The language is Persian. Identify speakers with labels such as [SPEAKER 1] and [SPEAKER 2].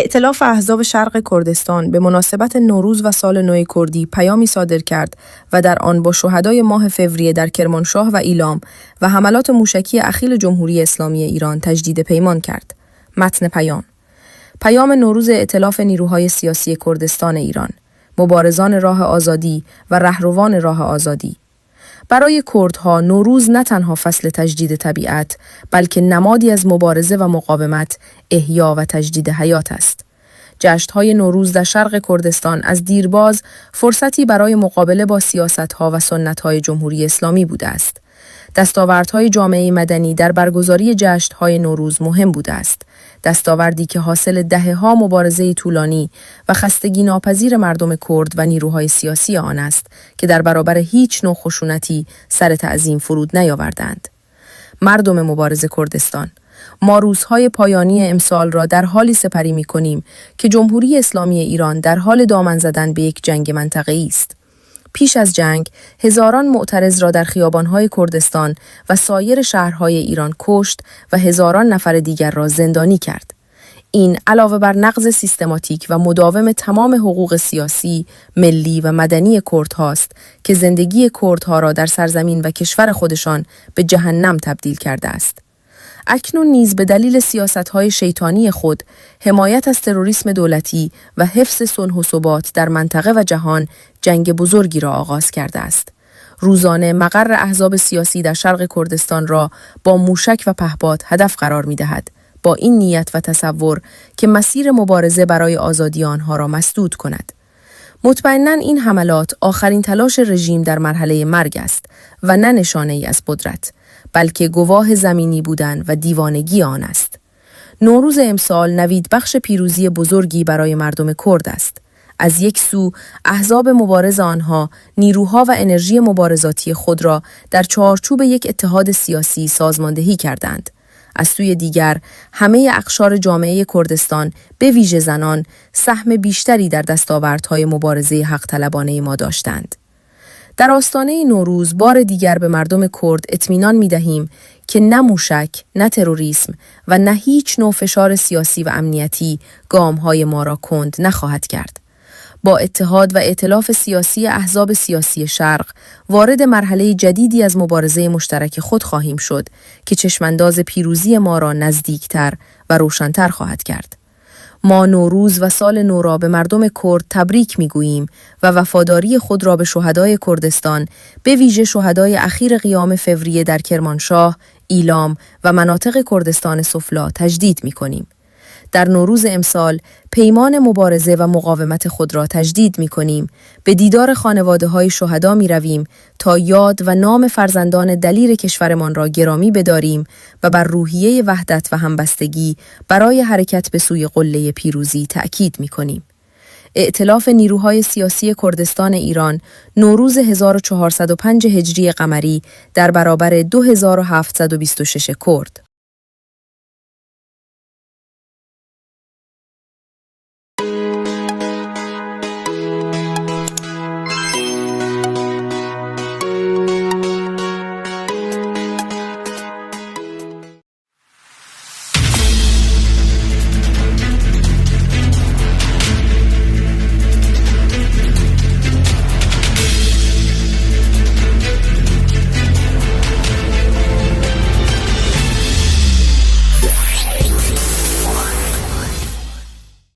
[SPEAKER 1] ائتلاف احزاب شرق کردستان به مناسبت نوروز و سال نو کردی پیامی صادر کرد و در آن با شهدای ماه فوریه در کرمانشاه و ایلام و حملات موشکی اخیل جمهوری اسلامی ایران تجدید پیمان کرد. متن پیام نوروز ائتلاف نیروهای سیاسی کردستان ایران، مبارزان راه آزادی و رهروان راه آزادی. برای کردها نوروز نه تنها فصل تجدید طبیعت، بلکه نمادی از مبارزه و مقاومت، احیا و تجدید حیات است. جشن‌های نوروز در شرق کردستان از دیرباز فرصتی برای مقابله با سیاست‌ها و سنت‌های جمهوری اسلامی بوده است. دستاوردهای جامعه مدنی در برگزاری جشن‌های نوروز مهم بوده است. دستاوردی که حاصل دهه‌ها مبارزه طولانی و خستگی ناپذیر مردم کرد و نیروهای سیاسی آن است که در برابر هیچ نوع خشونتی سر تعظیم فرود نیاوردند. مردم مبارز کردستان، ما روزهای پایانی امسال را در حالی سپری می‌کنیم که جمهوری اسلامی ایران در حال دامن زدن به یک جنگ منطقه‌ای است. پیش از جنگ، هزاران معترض را در خیابان‌های کردستان و سایر شهرهای ایران کشت و هزاران نفر دیگر را زندانی کرد. این علاوه بر نقض سیستماتیک و مداوم تمام حقوق سیاسی، ملی و مدنی کردهاست که زندگی کردها را در سرزمین و کشور خودشان به جهنم تبدیل کرده است. اکنون نیز به دلیل سیاست‌های شیطانی خود، حمایت از تروریسم دولتی و حفظ صلح و ثبات در منطقه و جهان جنگ بزرگی را آغاز کرده است. روزانه مقر احزاب سیاسی در شرق کردستان را با موشک و پهپاد هدف قرار می‌دهد، با این نیت و تصور که مسیر مبارزه برای آزادی آنها را مسدود کند. مطمئناً این حملات آخرین تلاش رژیم در مرحله مرگ است و نه نشانه‌ای از قدرت، بلکه گواه زمینی بودن و دیوانگی آن است. نوروز امسال نوید بخش پیروزی بزرگی برای مردم کرد است. از یک سو احزاب مبارز آنها نیروها و انرژی مبارزاتی خود را در چارچوب یک اتحاد سیاسی سازماندهی کردند. از سوی دیگر همه اقشار جامعه کردستان به ویژه زنان سهم بیشتری در دستاوردهای مبارزه حق طلبانه ما داشتند. در آستانه نوروز بار دیگر به مردم کرد اطمینان می‌دهیم که نه موشک، نه تروریسم و نه هیچ نوع فشار سیاسی و امنیتی گام‌های ما را کند نخواهد کرد. با اتحاد و ائتلاف سیاسی احزاب سیاسی شرق وارد مرحله جدیدی از مبارزه مشترک خود خواهیم شد که چشمانداز پیروزی ما را نزدیکتر و روشن‌تر خواهد کرد. ما نوروز و سال نو را به مردم کرد تبریک می‌گوییم و وفاداری خود را به شهدای کردستان، به ویژه شهدای اخیر قیام فوریه در کرمانشاه، ایلام و مناطق کردستان سفلی تجدید می‌کنیم. در نوروز امسال پیمان مبارزه و مقاومت خود را تجدید می‌کنیم. به دیدار خانواده‌های شهدا می‌رویم تا یاد و نام فرزندان دلیر کشورمان را گرامی بداریم و بر روحیه وحدت و همبستگی برای حرکت به سوی قله پیروزی تأکید می‌کنیم. ائتلاف نیروهای سیاسی کردستان ایران نوروز 1405 هجری قمری در برابر 2726 کرد.